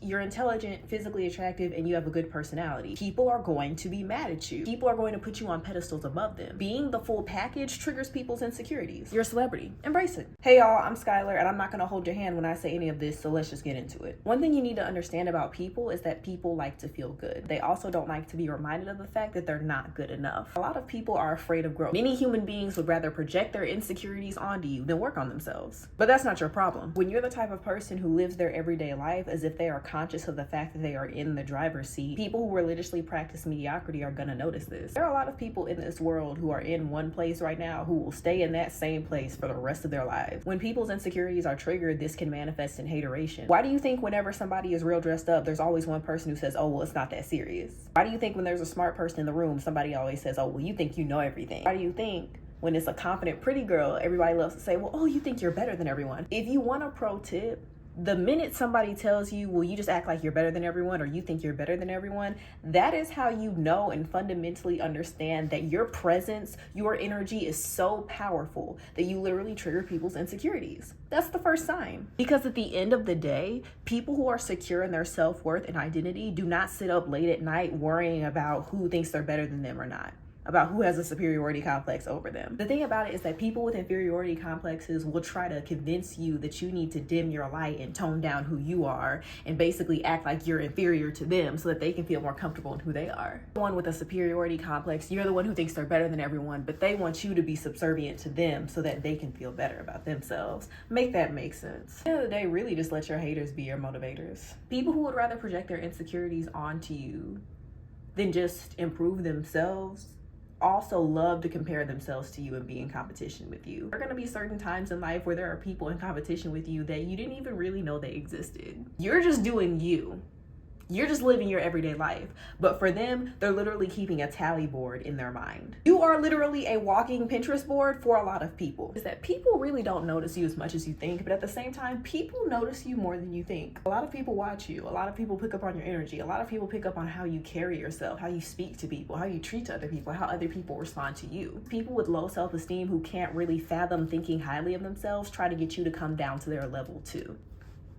you're intelligent, physically attractive, and you have a good personality, people are going to be mad at you. People are going to put you on pedestals above them. Being the full package triggers people's insecurities. You're a celebrity. Embrace it. Hey y'all, I'm Skylar, and I'm not going to hold your hand when I say any of this, so let's just get into it. One thing you need to understand about people is that people like to feel good. They also don't like to be reminded of the fact that they're not good enough. A lot of people are afraid of growth. Many human beings would rather project their insecurities onto you than work on themselves. But that's not your problem. When you're the type of person who lives their everyday life as if they are conscious of the fact that they are in the driver's seat, people who religiously practice mediocrity are gonna notice this. There are a lot of people in this world who are in one place right now who will stay in that same place for the rest of their lives. When people's insecurities are triggered, this can manifest in hateration. Why do you think whenever somebody is real dressed up, there's always one person who says, oh, well, it's not that serious? Why do you think when there's a smart person in the room, somebody always says, oh, well, you think you know everything? Why do you think when it's a confident, pretty girl, everybody loves to say, well, oh, you think you're better than everyone? If you want a pro tip, the minute somebody tells you, well, you just act like you're better than everyone, or you think you're better than everyone, that is how you know and fundamentally understand that your presence, your energy is so powerful that you literally trigger people's insecurities. That's the first sign. Because at the end of the day, people who are secure in their self-worth and identity do not sit up late at night worrying about who thinks they're better than them or not, about who has a superiority complex over them. The thing about it is that people with inferiority complexes will try to convince you that you need to dim your light and tone down who you are and basically act like you're inferior to them so that they can feel more comfortable in who they are. The one with a superiority complex, you're the one who thinks they're better than everyone, but they want you to be subservient to them so that they can feel better about themselves. Make that make sense. At the end of the day, really just let your haters be your motivators. People who would rather project their insecurities onto you than just improve themselves also love to compare themselves to you and be in competition with you. There are going to be certain times in life where there are people in competition with you that you didn't even really know they existed. You're just doing you. You're just living your everyday life. But for them, they're literally keeping a tally board in their mind. You are literally a walking Pinterest board for a lot of people. Is that people really don't notice you as much as you think, but at the same time, people notice you more than you think. A lot of people watch you. A lot of people pick up on your energy. A lot of people pick up on how you carry yourself, how you speak to people, how you treat other people, how other people respond to you. People with low self-esteem who can't really fathom thinking highly of themselves try to get you to come down to their level too.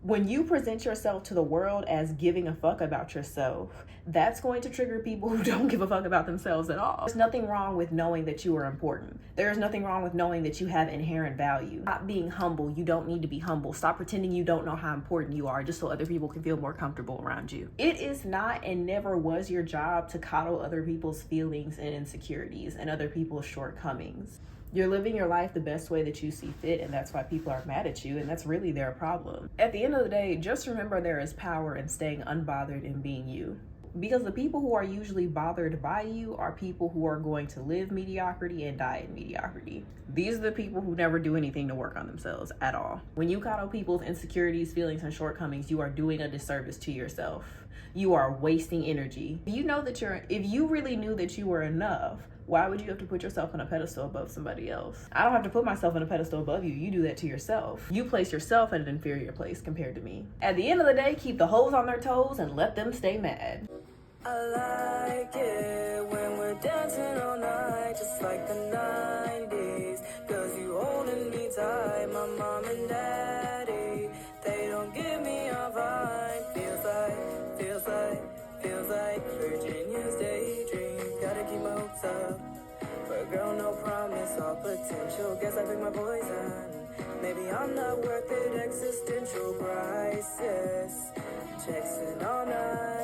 When you present yourself to the world as giving a fuck about yourself, that's going to trigger people who don't give a fuck about themselves at all. There's nothing wrong with knowing that you are important. There's nothing wrong with knowing that you have inherent value. Stop being humble. You don't need to be humble. Stop pretending you don't know how important you are just so other people can feel more comfortable around you. It is not and never was your job to coddle other people's feelings and insecurities and other people's shortcomings. You're living your life the best way that you see fit, and that's why people are mad at you, and that's really their problem. At the end of the day, just remember there is power in staying unbothered and being you. Because the people who are usually bothered by you are people who are going to live mediocrity and die in mediocrity. These are the people who never do anything to work on themselves at all. When you coddle people's insecurities, feelings, and shortcomings, you are doing a disservice to yourself. You are wasting energy. If you really knew that you were enough, why would you have to put yourself on a pedestal above somebody else? I don't have to put myself on a pedestal above you. You do that to yourself. You place yourself in an inferior place compared to me. At the end of the day, keep the hoes on their toes and let them stay mad. I like it when we're dancing all night, just like the 90s. Cause you holding me tight, my mom and daddy, they don't give me a vibe. Feels like Virginia's daydream. Gotta keep my hopes up, but girl, no promise, all potential. Guess I pick my poison. Maybe I'm not worth it, existential crisis. Checks in all night.